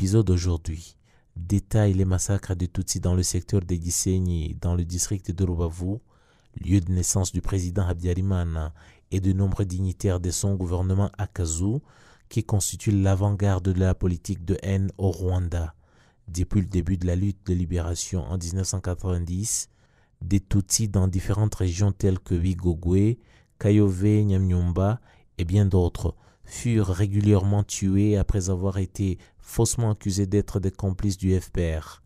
l'épisode d'aujourd'hui détaille les massacres des Tutsis dans le secteur de Gisenyi, dans le district de Rubavu, lieu de naissance du président Habyarimana et de nombreux dignitaires de son gouvernement Akazu, qui constitue l'avant-garde de la politique de haine au Rwanda. Depuis le début de la lutte de libération en 1990, des Tutsis dans différentes régions telles que Bigogwe, Kayove, Nyamnyumba et bien d'autres furent régulièrement tués après avoir été faussement accusés d'être des complices du FPR.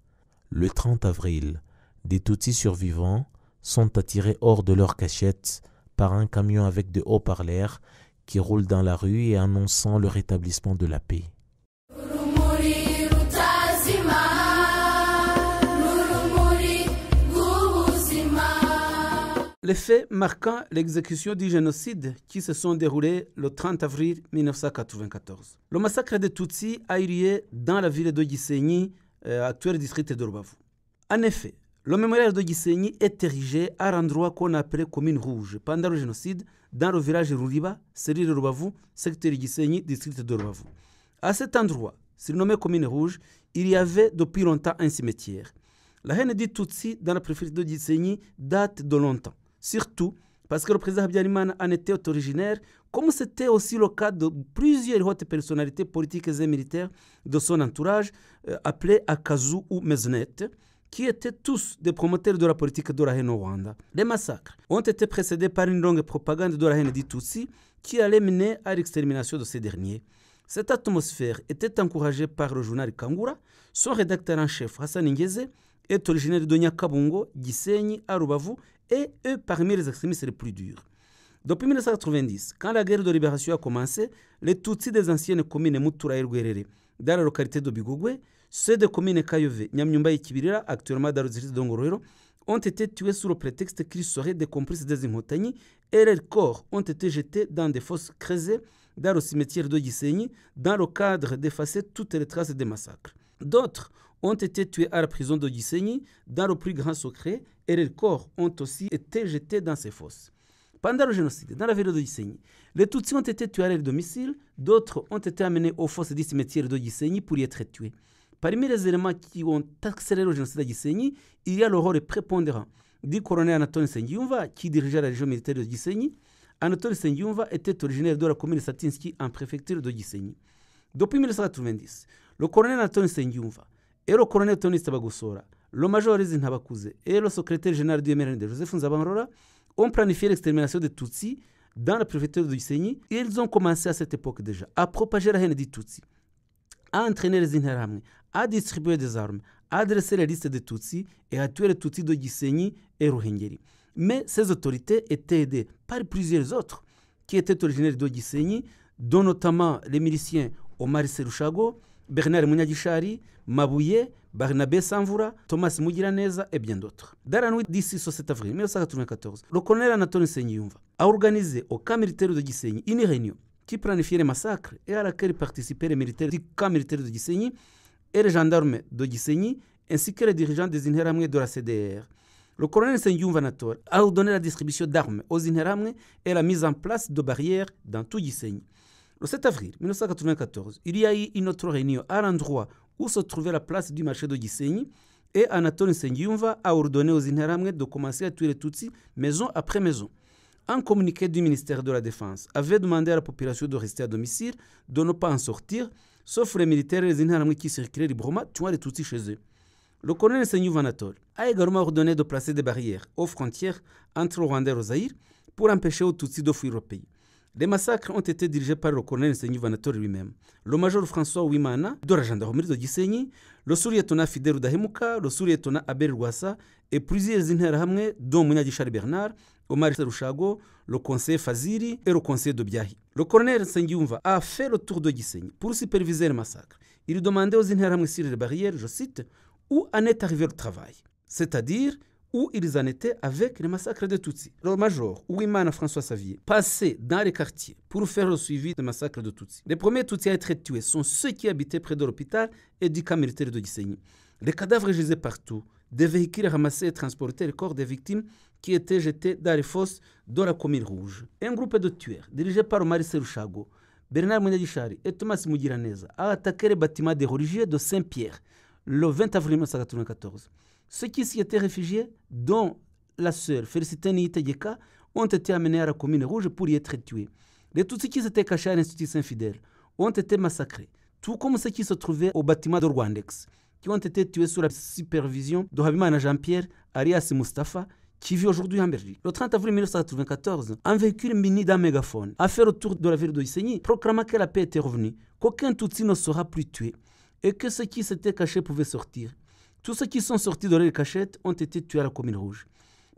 Le 30 avril, des Tutsis survivants sont attirés hors de leur cachette par un camion avec de haut-parleurs qui roule dans la rue et annonçant le rétablissement de la paix. Les faits marquant l'exécution du génocide qui se sont déroulés le 30 avril 1994. Le massacre des Tutsis a eu lieu dans la ville de Gisenyi, actuel district de Rubavu. En effet, le mémorial de Gisenyi est érigé à l'endroit qu'on appelait commune rouge pendant le génocide dans le village Ruriba, cellule de Rubavu, secteur Gisenyi, district de Rubavu. À cet endroit, surnommé commune rouge, il y avait depuis longtemps un cimetière. La haine des Tutsis dans la préfecture de Gisenyi date de longtemps. Surtout parce que le président Habyarimana en était originaire, comme c'était aussi le cas de plusieurs hautes personnalités politiques et militaires de son entourage, appelés Akazu ou Maisonnette, qui étaient tous des promoteurs de la politique de la haine au Rwanda. Les massacres ont été précédés par une longue propagande de la haine des Tutsis qui allait mener à l'extermination de ces derniers. Cette atmosphère était encouragée par le journal Kangura. Son rédacteur en chef, Hassan Ngeze, est originaire de Nyakabungo, Gisenyi, à Rubavu, et eux parmi les extrémistes les plus durs. Depuis 1990, quand la guerre de libération a commencé, les Tutsis des anciennes communes Mutura et Rwerere, dans la localité de Bigogwe, ceux des communes Kayove, Nyamnyumba et Kibirira, actuellement dans le district de Ngororero, ont été tués sous le prétexte qu'ils seraient des complices des Inkotanyi et leurs corps ont été jetés dans des fosses creusées dans le cimetière de Gisenyi dans le cadre d'effacer toutes les traces des massacres. D'autres ont été tués à la prison de Gisenyi dans le plus grand secret et leurs corps ont aussi été jetés dans ces fosses. Pendant le génocide, dans la ville de Gisenyi, les Tutsis ont été tués à leur domicile, d'autres ont été amenés aux fosses du cimetière de Gisenyi pour y être tués. Parmi les éléments qui ont accéléré le génocide à Gisenyi, il y a le rôle prépondérant du colonel Anatole Nsengiyumva qui dirigeait la région militaire de Gisenyi. Anatole Nsengiyumva était originaire de la commune de Satinski en préfecture de Gisenyi. Depuis 1990, le colonel Anatole Nsengiyumva et le colonel Tony Bagosora, le major Rizin Habakuze et le secrétaire général du MRND, Joseph Nzabanrora, ont planifié l'extermination des Tutsis dans la préfecture de Gisenyi. Ils ont commencé à cette époque déjà à propager la haine des Tutsis, à entraîner les Interahamwe, à distribuer des armes, à adresser les listes des Tutsis et à tuer les Tutsis de Gisenyi et Ruhengeri. Mais ces autorités étaient aidées par plusieurs autres qui étaient originaires de Gisenyi, dont notamment les miliciens Omar Serushago, Bernard Munyagishari, Mabuye, Barnabé Samvura, Thomas Mugiraneza et bien d'autres. Dans la nuit du 6 au 7 avril 1994, le colonel Anatole Nsengiyumva a organisé au camp militaire de Gisenyi une réunion qui planifiait les massacres et à laquelle participaient les militaires du camp militaire de Gisenyi et les gendarmes de Gisenyi ainsi que les dirigeants des Interahamwe de la CDR. Le colonel Nsengiyumva Anatole a ordonné la distribution d'armes aux Interahamwe et la mise en place de barrières dans tout Gisenyi. Le 7 avril 1994, il y a eu une autre réunion à l'endroit où se trouvait la place du marché de Gisenyi et Anatole Nsengiyumva a ordonné aux Interahamwe de commencer à tuer les Tutsis maison après maison. Un communiqué du ministère de la Défense avait demandé à la population de rester à domicile, de ne pas en sortir, sauf les militaires et les Interahamwe qui circulaient librement, tuant les Tutsis chez eux. Le colonel Nsengiyumva Anatole a également ordonné de placer des barrières aux frontières entre le Rwanda et le Zaïre pour empêcher aux Tutsis de fuir au pays. Les massacres ont été dirigés par le colonel Nsengiyumva Anatole lui-même, le major François Uwimana de la gendarmerie de Gisenyi, le sous-lieutenant Fidel Rudahemuka, le sous-lieutenant Abel Rwasa et plusieurs Interahamwe dont Munyagishari Bernard, Omar Serushago, le conseiller Faziri et le conseiller de Biahi. Le colonel Nsengiyumva a fait le tour de Gisenyi pour superviser le massacre. Il demandait aux Interahamwe sur les barrières, je cite, où en est arrivé le travail, c'est-à-dire où ils en étaient avec les massacres de Tutsis. Le major Uwimana François Xavier passait dans les quartiers pour faire le suivi des massacres de Tutsis. Les premiers Tutsis à être tués sont ceux qui habitaient près de l'hôpital et du camp militaire de Gisenyi. Les cadavres gisaient partout. Des véhicules ramassaient et transportaient les corps des victimes qui étaient jetés dans les fosses de la commune rouge. Un groupe de tueurs dirigé par Omar Serushago, Bernard Munyagishari et Thomas Mugiraneza a attaqué le bâtiment des religieux de Saint-Pierre le 20 avril 1994. Ceux qui s'y étaient réfugiés, dont la sœur Félicité Niyitegeka, ont été amenés à la commune rouge pour y être tués. Les Tutsis qui s'étaient cachés à l'Institut Saint-Fidèle ont été massacrés, tout comme ceux qui se trouvaient au bâtiment de Rwandex, qui ont été tués sous la supervision de Habimana Jean-Pierre, alias Mustafa, qui vit aujourd'hui en Belgique. Le 30 avril 1994, un véhicule muni d'un mégaphone a fait le tour de la ville de Gisenyi, proclamant que la paix était revenue, qu'aucun Tutsi ne sera plus tué et que ceux qui s'étaient cachés pouvaient sortir. Tous ceux qui sont sortis de leur cachette ont été tués à la commune rouge.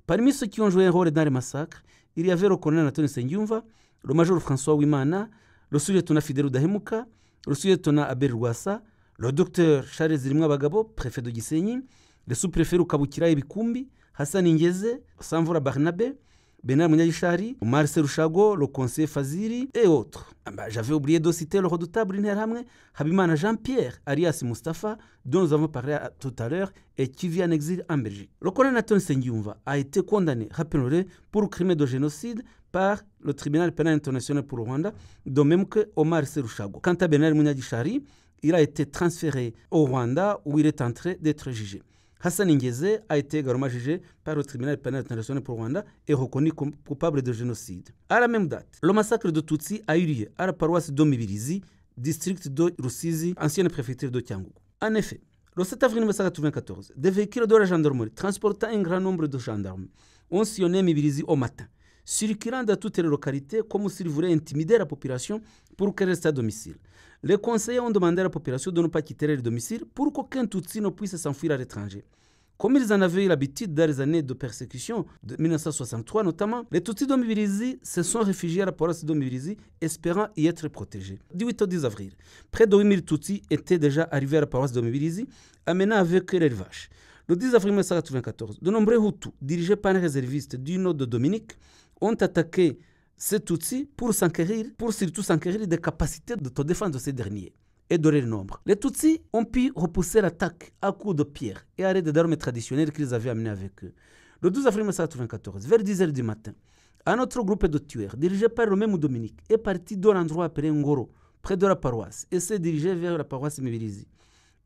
Parmi ceux qui ont joué un rôle dans les massacres, il y avait le colonel Antoine Nsengiyumva, le major François Wimana, le sous-lieutenant Fidèle Udahemuka, le sous-lieutenant Abel Rwasa, le docteur Charles Zirimwabagabo, préfet de Gisenyi, le sous-préfet Rukabukira Ibikumbi, Hassan Ingeze, Samvura Barnabé, Bernard Munyagishari, Omar Serushago, le conseiller Faziri et autres. J'avais oublié de citer le redoutable Interahamwe, Habimana Jean-Pierre, alias Mustafa, dont nous avons parlé tout à l'heure et qui vit en exil en Belgique. Le colonel Antoine Nsengiyumva a été condamné, rappelons-le, pour crime de génocide par le tribunal pénal international pour le Rwanda, de même que Omar Serushago. Quant à Bernard Munyagishari, il a été transféré au Rwanda où il est en train d'être jugé. Hassan Ingeze a été également jugé par le tribunal pénal international pour Rwanda et reconnu comme coupable de génocide. À la même date, le massacre de Tutsi a eu lieu à la paroisse d'Omibirizi, district de Rusizi, ancienne préfecture de Cyangugu. En effet, le 7 avril 1994, des véhicules de la gendarmerie transportant un grand nombre de gendarmes ont sillonné Mibirizi au matin, circulant dans toutes les localités comme s'ils voulaient intimider la population pour qu'elle reste à domicile. Les conseillers ont demandé à la population de ne pas quitter le domicile pour qu'aucun Tutsi ne puisse s'enfuir à l'étranger. Comme ils en avaient eu l'habitude dans les années de persécution de 1963 notamment, les Tutsis d'Omibirizi se sont réfugiés à la paroisse d'Omibirizi espérant y être protégés. Du 8 au 10 avril, près de 8000 Tutsis étaient déjà arrivés à la paroisse d'Omibirizi, amenant avec eux les vaches. Le 10 avril 1994, de nombreux Hutus, dirigés par un réserviste du nom de Dominique, ont attaqué ces Tutsis pour surtout s'enquérir des capacités d'autodéfense de ces derniers et de leur nombre. Les Tutsis ont pu repousser l'attaque à coups de pierre et à l'aide d'armes traditionnelles qu'ils avaient amenées avec eux. Le 12 avril 1994, vers 10h du matin, un autre groupe de tueurs, dirigé par le même Dominique, est parti de l'endroit appelé Ngoro, près de la paroisse, et s'est dirigé vers la paroisse Mibirizi.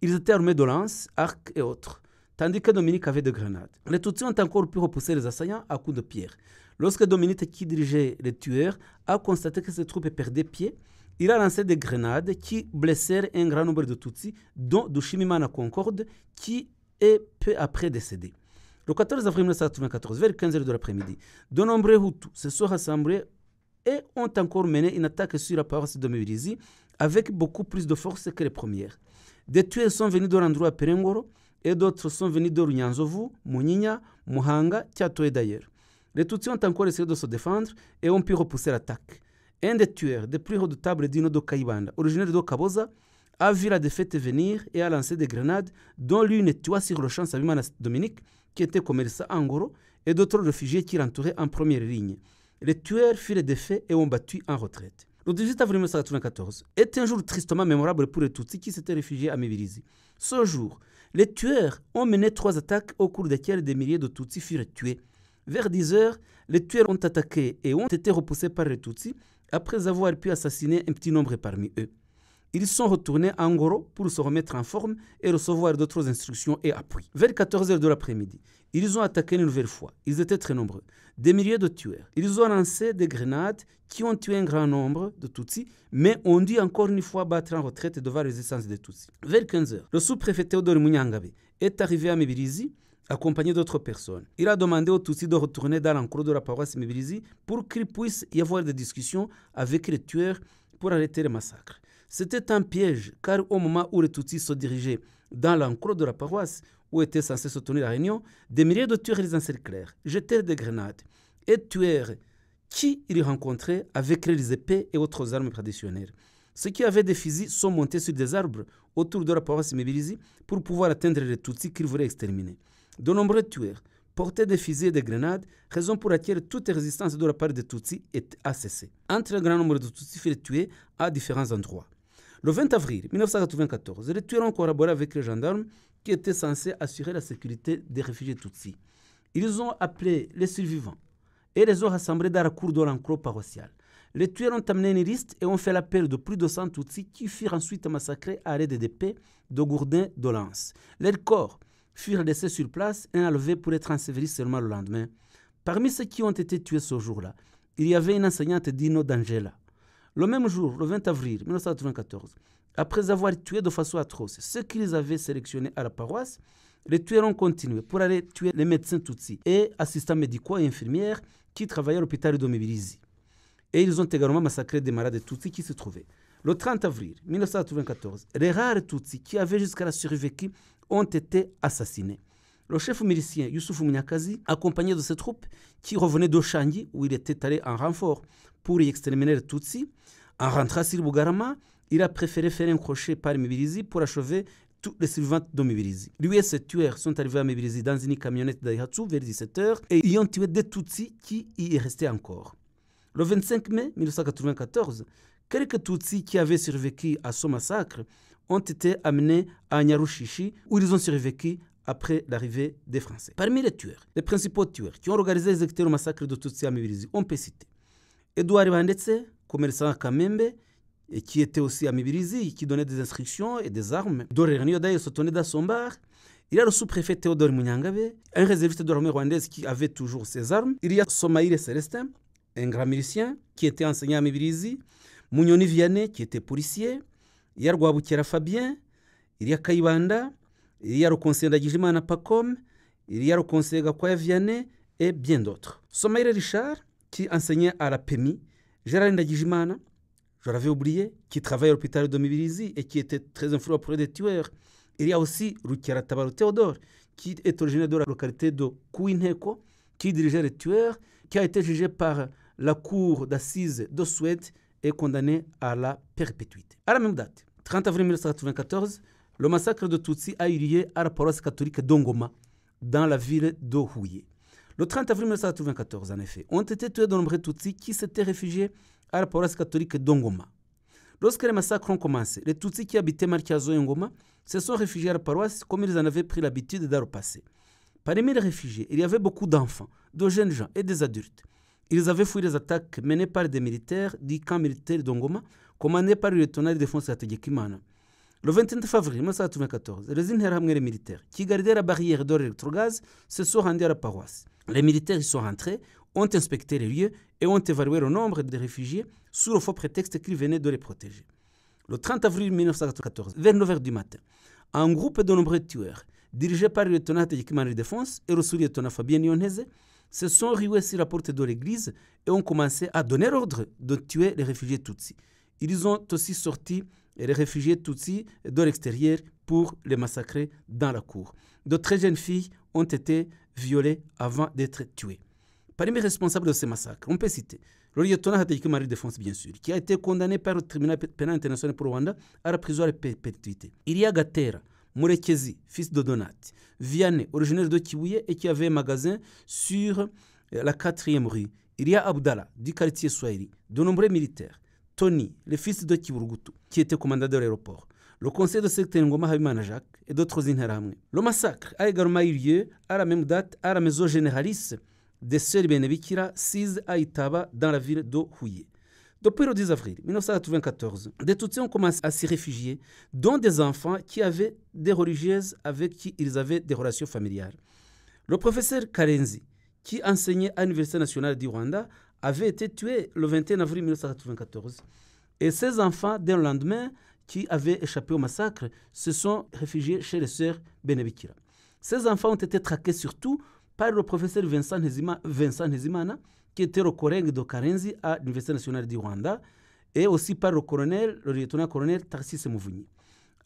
Ils étaient armés de lances, arcs et autres, tandis que Dominique avait des grenades. Les Tutsis ont encore pu repousser les assaillants à coups de pierre. Lorsque Dominique, qui dirigeait les tueurs, a constaté que ses troupes perdaient pied, il a lancé des grenades qui blessèrent un grand nombre de Tutsis, dont Dushimimana Concorde, qui est peu après décédé. Le 14 avril 1994, vers 15h de l'après-midi, de nombreux Hutus se sont rassemblés et ont encore mené une attaque sur la paroisse de Mibirizi avec beaucoup plus de force que les premières. Des tueurs sont venus de l'endroit à Perengoro et d'autres sont venus de Runyanzovu, Munyinya, Muhanga, Tchato et d'ailleurs. Les Tutsis ont encore essayé de se défendre et ont pu repousser l'attaque. Un des tueurs des plus redoutables Dino de Kaibanda, originaire de Kaboza, a vu la défaite venir et a lancé des grenades, dont l'une tua sur le champ Sabimana Dominique, qui était commerçant en Ngoro, et d'autres réfugiés qui l'entouraient en première ligne. Les tueurs firent les défaits et ont battu en retraite. Le 18 avril 1994 est un jour tristement mémorable pour les Tutsis qui s'étaient réfugiés à Mibirizi. Ce jour, les tueurs ont mené 3 attaques au cours desquelles des milliers de Tutsis furent tués. Vers 10h, les tueurs ont attaqué et ont été repoussés par les Tutsis après avoir pu assassiner un petit nombre parmi eux. Ils sont retournés à Ngoro pour se remettre en forme et recevoir d'autres instructions et appuis. Vers 14h de l'après-midi, ils ont attaqué une nouvelle fois. Ils étaient très nombreux, des milliers de tueurs. Ils ont lancé des grenades qui ont tué un grand nombre de Tutsis, mais ont dû encore une fois battre en retraite devant la résistance des Tutsis. Vers 15h, le sous-préfet Théodore Munyangabe est arrivé à Mibirizi, accompagné d'autres personnes. Il a demandé aux Tutsis de retourner dans l'enclos de la paroisse Mibirizi pour qu'il puisse y avoir des discussions avec les tueurs pour arrêter les massacres. C'était un piège, car au moment où les Tutsis se dirigeaient dans l'enclos de la paroisse, où était censée se tenir la réunion, des milliers de tueurs les encerclèrent, jetèrent des grenades et tuèrent qui ils rencontraient avec les épées et autres armes traditionnelles. Ceux qui avaient des fusils sont montés sur des arbres autour de la paroisse Mibirizi pour pouvoir atteindre les Tutsis qu'ils voulaient exterminer. De nombreux tueurs portaient des fusils et des grenades, raison pour laquelle toute résistance de la part des Tutsis a cessé. Un grand nombre de Tutsis furent tués à différents endroits. Le 20 avril 1994, les tueurs ont collaboré avec les gendarmes qui étaient censés assurer la sécurité des réfugiés Tutsis. Ils ont appelé les survivants et les ont rassemblés dans la cour de l'enclos paroissial. Les tueurs ont amené une liste et ont fait l'appel de plus de 100 Tutsis qui furent ensuite massacrés à l'aide d'épées, de gourdins, de lances. Leurs corps furent laissés sur place et enlevés pour être ensevelis seulement le lendemain. Parmi ceux qui ont été tués ce jour-là, il y avait une enseignante Dino d'Angela. Le même jour, le 20 avril 1994, après avoir tué de façon atroce ceux qu'ils avaient sélectionnés à la paroisse, les tueurs ont continué pour aller tuer les médecins Tutsis et assistants médicaux et infirmières qui travaillaient à l'hôpital de Mibirizi. Et ils ont également massacré des malades Tutsis qui se trouvaient. Le 30 avril 1994, les rares Tutsis qui avaient jusqu'à survécu ont été assassinés. Le chef milicien Youssouf Munyakazi, accompagné de ses troupes qui revenaient d'Oshangi où il était allé en renfort pour y exterminer les Tutsis, en rentrant sur Bugarama, il a préféré faire un crochet par Mibirizi pour achever tous les survivants de Mibirizi. Lui et ses tueurs sont arrivés à Mibirizi dans une camionnette d'Aihatsu vers 17h et ils ont tué des Tutsis qui y restaient encore. Le 25 mai 1994, quelques Tutsis qui avaient survécu à ce massacre ont été amenés à Nyarushishi où ils ont survécu après l'arrivée des Français. Parmi les tueurs, les principaux tueurs qui ont organisé et exécuté le massacre de Tutsis à Mibirizi, on peut citer Edouard Bandetse, commerçant à Kamembe, et qui était aussi à Mibirizi, qui donnait des instructions et des armes. Dorernio Daye Sotone d'Assombar. Il y a le sous-préfet Théodore Munyangabe, un réserviste de l'armée rwandaise qui avait toujours ses armes. Il y a Somaïre Célestin, un grand milicien qui était enseignant à Mibirizi. Munyoni Vianney, qui était policier. Il y a Rwabukera Fabien. Il y a Kayibanda. Il y a le conseiller Ndagijimana Pacom. Il y a le conseiller Gakwaya Vianney et bien d'autres. Somaïre Richard, qui enseignait à la PEMI. Gérard Ndagijimana, je l'avais oublié, qui travaillait à l'hôpital de Mibirizi et qui était très influent auprès des tueurs. Il y a aussi Rukera Tabaro Théodore, qui est originaire de la localité de Kouinheko, qui dirigeait les tueurs, qui a été jugé par la cour d'assises de Suède et condamné à la perpétuité. À la même date, 30 avril 1994, le massacre de Tutsis a eu lieu à la paroisse catholique d'Ongoma, dans la ville de Huye. Le 30 avril 1994, en effet, ont été tués de nombreux Tutsis qui s'étaient réfugiés à la paroisse catholique d'Ongoma. Lorsque les massacres ont commencé, les Tutsis qui habitaient Markiazo et Ngoma se sont réfugiés à la paroisse comme ils en avaient pris l'habitude dans le passé. Parmi les réfugiés, il y avait beaucoup d'enfants, de jeunes gens et des adultes. Ils avaient fui les attaques menées par des militaires du camp militaire d'Ongoma, commandé par le lieutenant de défense Hategekimana. Le 29 avril 1994, les Interahamwe militaires qui gardaient la barrière d'or électrogaz se sont rendus à la paroisse. Les militaires y sont rentrés, ont inspecté les lieux et ont évalué le nombre de réfugiés sous le faux prétexte qu'ils venaient de les protéger. Le 30 avril 1994, vers 9h du matin, un groupe de nombreux tueurs, dirigé par le lieutenant Hategekimana de défense et le sous-lieutenant Fabien Nyonheze, se sont rués sur la porte de l'église et ont commencé à donner ordre de tuer les réfugiés Tutsis. Ils ont aussi sorti les réfugiés Tutsis de l'extérieur pour les massacrer dans la cour. De très jeunes filles ont été violées avant d'être tuées. Parmi les responsables de ces massacres, on peut citer le lieutenant Hategekimana de défense, bien sûr, qui a été condamné par le tribunal pénal international pour Rwanda à la prison à perpétuité. Il y a Gatera Murekezi, fils de Donati, Vianney, originaire de Kibuye et qui avait un magasin sur la 4e rue. Il y a Abdallah, du quartier Swahili, de nombreux militaires. Tony, le fils de Kiburugutu, qui était commandant de l'aéroport. Le conseil de secteur Ngoma Habimana Jacques et d'autres Interahamwe. Le massacre a également eu lieu à la même date à la maison généralice des sœurs Benebikira, 6 à Itaba, dans la ville de Huye. Depuis le 10 avril 1994, des Tutsis ont commencé à s'y réfugier, dont des enfants qui avaient des religieuses avec qui ils avaient des relations familiales. Le professeur Karenzi, qui enseignait à l'Université nationale du Rwanda, avait été tué le 21 avril 1994. Et ces enfants, dès le lendemain, qui avaient échappé au massacre, se sont réfugiés chez les sœurs Benebikira. Ces enfants ont été traqués surtout par le professeur Vincent Nezimana, qui était le collègue de Karenzi à l'Université nationale du Rwanda, et aussi par le lieutenant-colonel Tarcisse Muvunyi.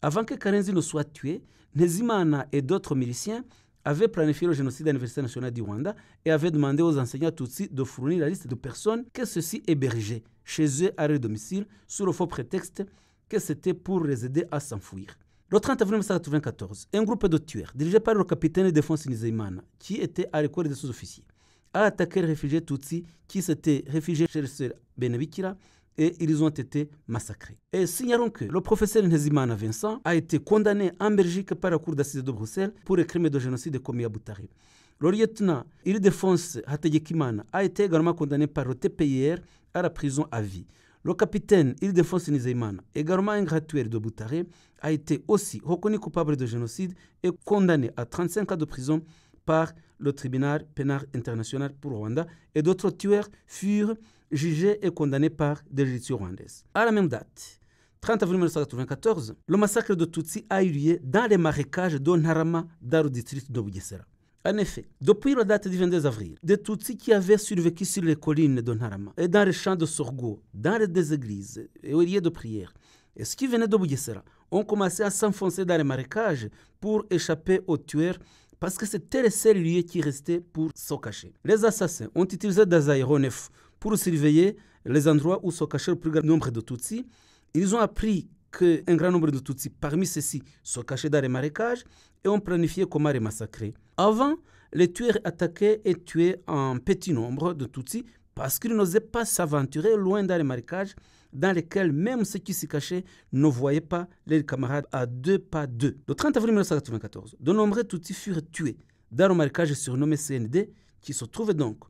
Avant que Karenzi ne soit tué, Nezimana et d'autres miliciens avaient planifié le génocide à l'Université nationale du Rwanda et avaient demandé aux enseignants Tutsis de fournir la liste de personnes que ceux-ci hébergeaient chez eux à leur domicile sous le faux prétexte que c'était pour les aider à s'enfuir. Le 30 avril 1994, un groupe de tueurs dirigé par le capitaine de défense Nizeyimana, qui était à l'école des sous-officiers, a attaqué les réfugiés Tutsis qui s'étaient réfugiés chez les sœurs Benebikira et ils ont été massacrés. Et signalons que le professeur Nezimana Vincent a été condamné en Belgique par la cour d'assises de Bruxelles pour les crimes de génocide commis à Boutari. Le lieutenant Ildefonse Hategekimana a été également condamné par le TPIR à la prison à vie. Le capitaine Ildefonse Nizeyimana, également un gratuit de Butare, a été aussi reconnu coupable de génocide et condamné à 35 ans de prison par le tribunal pénal international pour Rwanda, et d'autres tueurs furent jugés et condamnés par des juridictions rwandaises. À la même date, 30 avril 1994, le massacre de Tutsi a eu lieu dans les marécages de Ntarama, dans le district de Bugesera. En effet, depuis la date du 22 avril, des Tutsis qui avaient survécu sur les collines de Ntarama et dans les champs de sorgho, dans les églises et aux lieux de prière, et ceux qui venaient de Bugesera ont commencé à s'enfoncer dans les marécages pour échapper aux tueurs, parce que c'était le seul lieu qui restait pour se cacher. Les assassins ont utilisé des aéronefs pour surveiller les endroits où se cachait le plus grand nombre de Tutsis. Ils ont appris qu'un grand nombre de Tutsis parmi ceux-ci se cachaient dans les marécages et ont planifié comment les massacrer. Avant, les tueurs attaquaient et tuaient un petit nombre de Tutsis parce qu'ils n'osaient pas s'aventurer loin dans les marécages dans lesquels même ceux qui s'y cachaient ne voyaient pas leurs camarades à 2 pas d'eux. Le 30 avril 1994, de nombreux Tutsis furent tués dans le marécage surnommé CND, qui se trouvait donc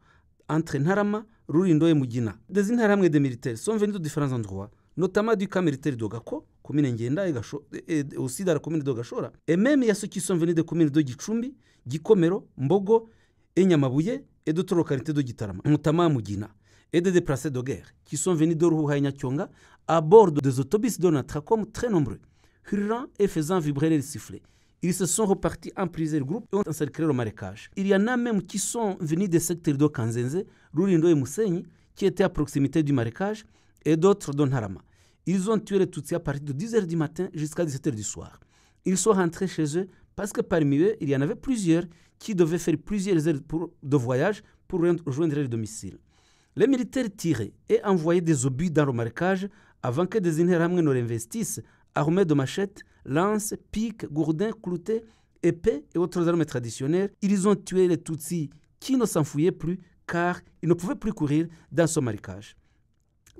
entre Ntarama, Rulindo et Mugina. Des Interahamwe des militaires sont venus de différents endroits, notamment du camp militaire de Gako, commune Ngenda, et aussi dans la commune de Gashora. Et même il y a ceux qui sont venus des communes de Gicumbi, Gikomero, Mbogo et Nyamabuye et d'autres localités de Gitarama, notamment Mugina, et des déplacés de guerre qui sont venus de Ruhuha et Nyakyonga à bord des autobus de Natracom très nombreux, hurlant et faisant vibrer les sifflets. Ils se sont repartis en plusieurs groupes et ont encerclé le marécage. Il y en a même qui sont venus des secteurs de Kanzenze, Rulindo et Musenyi, qui étaient à proximité du marécage, et d'autres de Ntarama. Ils ont tué les Tutsis à partir de 10h du matin jusqu'à 17h du soir. Ils sont rentrés chez eux parce que parmi eux, il y en avait plusieurs qui devaient faire plusieurs heures de voyage pour rejoindre leur domicile. Les militaires tiraient et envoyaient des obus dans le marécage avant que des Interahamwe ne l'investissent, armés de machettes, lances, piques, gourdins, cloutés, épées et autres armes traditionnelles. Ils ont tué les Tutsis qui ne s'enfuyaient plus car ils ne pouvaient plus courir dans ce marécage.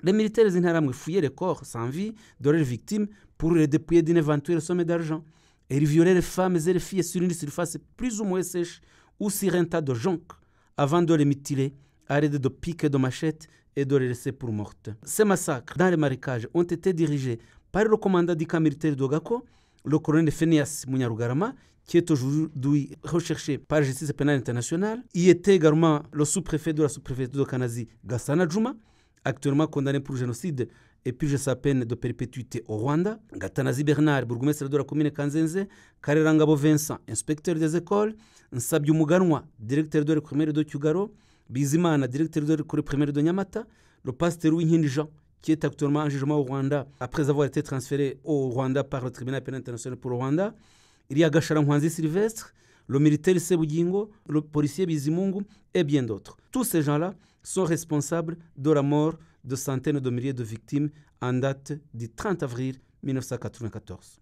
Les militaires Interahamwe fouillaient les corps sans vie de leurs victimes pour les dépouiller d'une éventuelle somme d'argent. Et ils violaient les femmes et les filles sur une surface plus ou moins sèche ou sur un tas de joncs avant de les mutiler à l'aide de piques et de machettes et de les laisser pour mortes. Ces massacres dans les marécages ont été dirigés par le commandant du camp militaire de Gako, le colonel Phineas Munyarugarama, qui est aujourd'hui recherché par la justice pénale internationale. Il était également le sous-préfet de la sous-préfecture de Kanazi, Gassana Juma, actuellement condamné pour génocide et purge sa peine de perpétuité au Rwanda. Gatanazi Bernard, bourgmestre de la commune Kanzenze. Karerangabo Vincent, inspecteur des écoles. Nsabyu Muganwa, directeur de l'école primaire de Kyugaro. Bizimana, directeur de l'école primaire de Nyamata. Le pasteur Winkindi Jean, qui est actuellement en jugement au Rwanda après avoir été transféré au Rwanda par le tribunal pénal international pour le Rwanda. Il y a Gashara Mwanzi Sylvestre, le militaire Sebugingo, le policier Bizimungu et bien d'autres. Tous ces gens-là sont responsables de la mort de centaines de milliers de victimes en date du 30 avril 1994.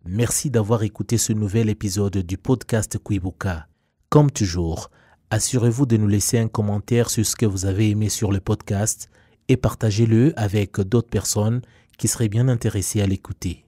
Merci d'avoir écouté ce nouvel épisode du podcast Kwibuka. Comme toujours, assurez-vous de nous laisser un commentaire sur ce que vous avez aimé sur le podcast et partagez-le avec d'autres personnes qui seraient bien intéressées à l'écouter.